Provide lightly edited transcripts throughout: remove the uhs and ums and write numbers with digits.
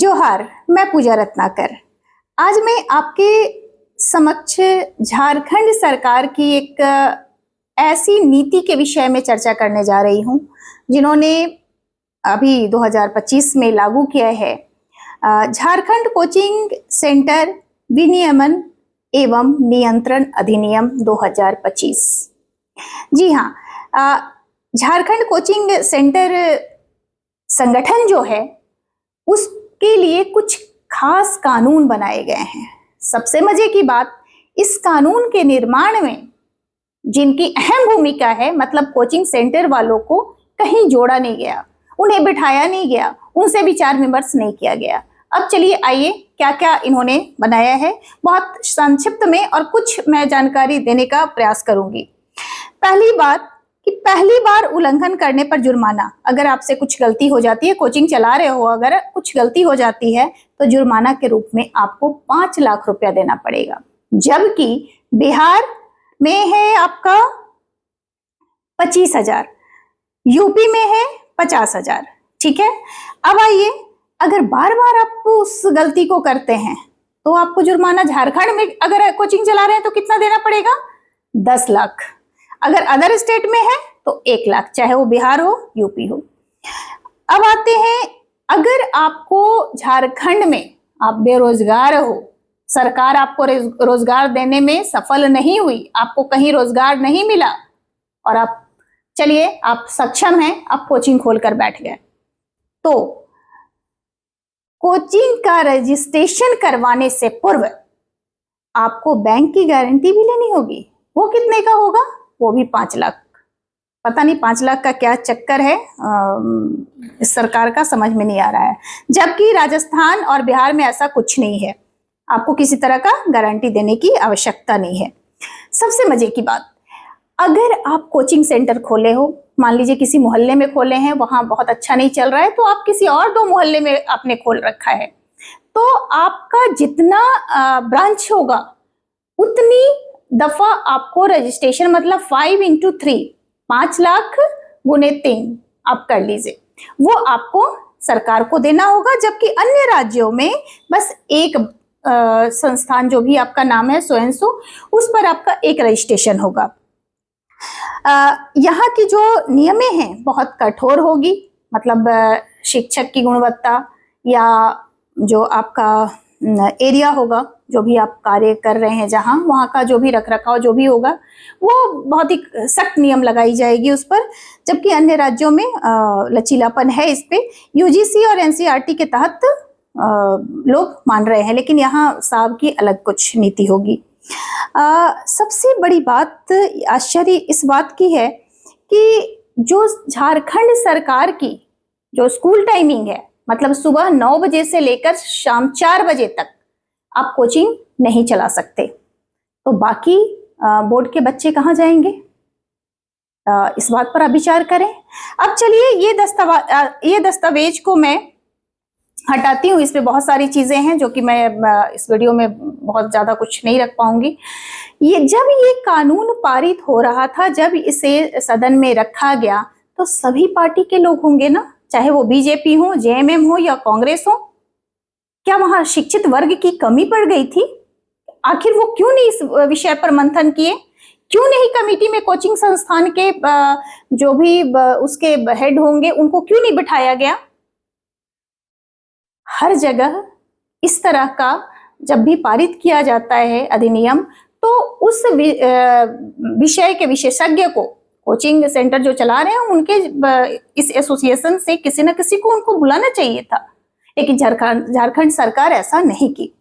जोहार, मैं पूजा रत्नाकर। आज मैं आपके समक्ष झारखंड सरकार की एक ऐसी नीति के विषय में चर्चा करने जा रही हूं जिन्होंने अभी 2025 में लागू किया है झारखंड कोचिंग सेंटर विनियमन एवं नियंत्रण अधिनियम 2025। जी हाँ, झारखंड कोचिंग सेंटर संगठन जो है उसके लिए कुछ खास कानून बनाए गए हैं। सबसे मजे की बात, इस कानून के निर्माण में जिनकी अहम भूमिका है, मतलब कोचिंग सेंटर वालों को कहीं जोड़ा नहीं गया, उन्हें बिठाया नहीं गया, उनसे विचार विमर्श नहीं किया गया। अब चलिए आइए क्या क्या इन्होंने बनाया है, बहुत संक्षिप्त में और कुछ मैं जानकारी देने का प्रयास करूंगी। पहली बात कि पहली बार उल्लंघन करने पर जुर्माना। अगर आपसे कुछ गलती हो जाती है, कोचिंग चला रहे हो, अगर कुछ गलती हो जाती है तो जुर्माना के रूप में आपको 5 लाख रुपया देना पड़ेगा। जबकि बिहार में है आपका 25,000, यूपी में है 50,000। ठीक है, अब आइए, अगर बार बार आप उस गलती को करते हैं तो आपको जुर्माना, झारखंड में अगर कोचिंग चला रहे हैं तो कितना देना पड़ेगा? 10 लाख। अगर अदर स्टेट में है तो 1 लाख, चाहे वो बिहार हो यूपी हो। अब आते हैं, अगर आपको झारखंड में आप बेरोजगार हो, सरकार आपको रोजगार देने में सफल नहीं हुई, आपको कहीं रोजगार नहीं मिला और आप चलिए आप सक्षम हैं, आप कोचिंग खोलकर बैठ गए, तो कोचिंग का रजिस्ट्रेशन करवाने से पूर्व आपको बैंक की गारंटी भी लेनी होगी। वो कितने का होगा? वो भी 5 लाख। पता नहीं 5 लाख का क्या चक्कर है, इस सरकार का समझ में नहीं आ रहा है। जबकि राजस्थान और बिहार में ऐसा कुछ नहीं है, आपको किसी तरह का गारंटी देने की आवश्यकता नहीं है। सबसे मजे की बात, अगर आप कोचिंग सेंटर खोले हो, मान लीजिए किसी मोहल्ले में खोले हैं, वहां बहुत अच्छा नहीं चल रहा है, तो आप किसी और 2 मोहल्ले में आपने खोल रखा है, तो आपका जितना ब्रांच होगा उतनी दफा आपको रजिस्ट्रेशन, मतलब 5 into 3, 5 लाख गुने 3 आप कर लीजिए, वो आपको सरकार को देना होगा। जबकि अन्य राज्यों में बस एक संस्थान, जो भी आपका नाम है सो एंड सो, उस पर आपका एक रजिस्ट्रेशन होगा। यहाँ की जो नियमें हैं बहुत कठोर होगी, मतलब शिक्षक की गुणवत्ता या जो आपका एरिया होगा, जो भी आप कार्य कर रहे हैं, जहां वहां का जो भी रखरखाव जो भी होगा, वो बहुत ही सख्त नियम लगाई जाएगी उस पर। जबकि अन्य राज्यों में लचीलापन है इस पे, यूजीसी और एनसीईआरटी के तहत लोग मान रहे हैं, लेकिन यहाँ साहब की अलग कुछ नीति होगी। सबसे बड़ी बात, आश्चर्य इस बात की है कि जो झारखंड सरकार की जो स्कूल टाइमिंग है, मतलब सुबह 9 बजे से लेकर शाम 4 बजे तक आप कोचिंग नहीं चला सकते, तो बाकी बोर्ड के बच्चे कहाँ जाएंगे? इस बात पर आप विचार करें। अब चलिए ये दस्तावेज को मैं हटाती हूँ, इसमें बहुत सारी चीजें हैं जो कि मैं इस वीडियो में बहुत ज्यादा कुछ नहीं रख पाऊंगी। जब ये कानून पारित हो रहा था, जब इसे सदन में रखा गया, तो सभी पार्टी के लोग होंगे ना, चाहे वो बीजेपी हो, जेएमएम हो या कांग्रेस हो। क्या वहां शिक्षित वर्ग की कमी पड़ गई थी? आखिर वो क्यों नहीं इस विषय पर मंथन किए? क्यों नहीं कमेटी में कोचिंग संस्थान के जो भी उसके हेड होंगे, उनको क्यों नहीं बिठाया गया? हर जगह इस तरह का जब भी पारित किया जाता है अधिनियम, तो उस विषय के विशेषज्ञ को, कोचिंग सेंटर जो चला रहे हैं, उनके इस एसोसिएशन से किसी न किसी को उनको बुलाना चाहिए था, लेकिन झारखंड सरकार ऐसा नहीं की।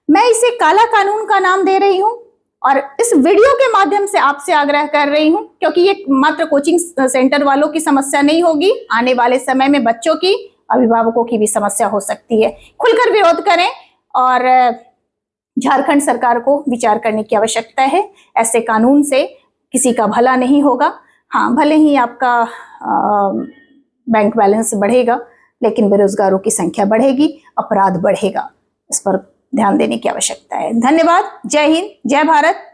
मैं इसे काला कानून का नाम दे रही हूं और इस वीडियो के माध्यम से आपसे आग्रह कर रही हूं, क्योंकि ये मात्र कोचिंग सेंटर वालों की समस्या नहीं होगी, आने वाले समय में बच्चों की, अभिभावकों की भी समस्या हो सकती है। खुलकर विरोध करें और झारखंड सरकार को विचार करने की आवश्यकता है। ऐसे कानून से किसी का भला नहीं होगा। हाँ, भले ही आपका बैंक बैलेंस बढ़ेगा, लेकिन बेरोजगारों की संख्या बढ़ेगी, अपराध बढ़ेगा। इस पर ध्यान देने की आवश्यकता है। धन्यवाद। जय हिंद, जय भारत।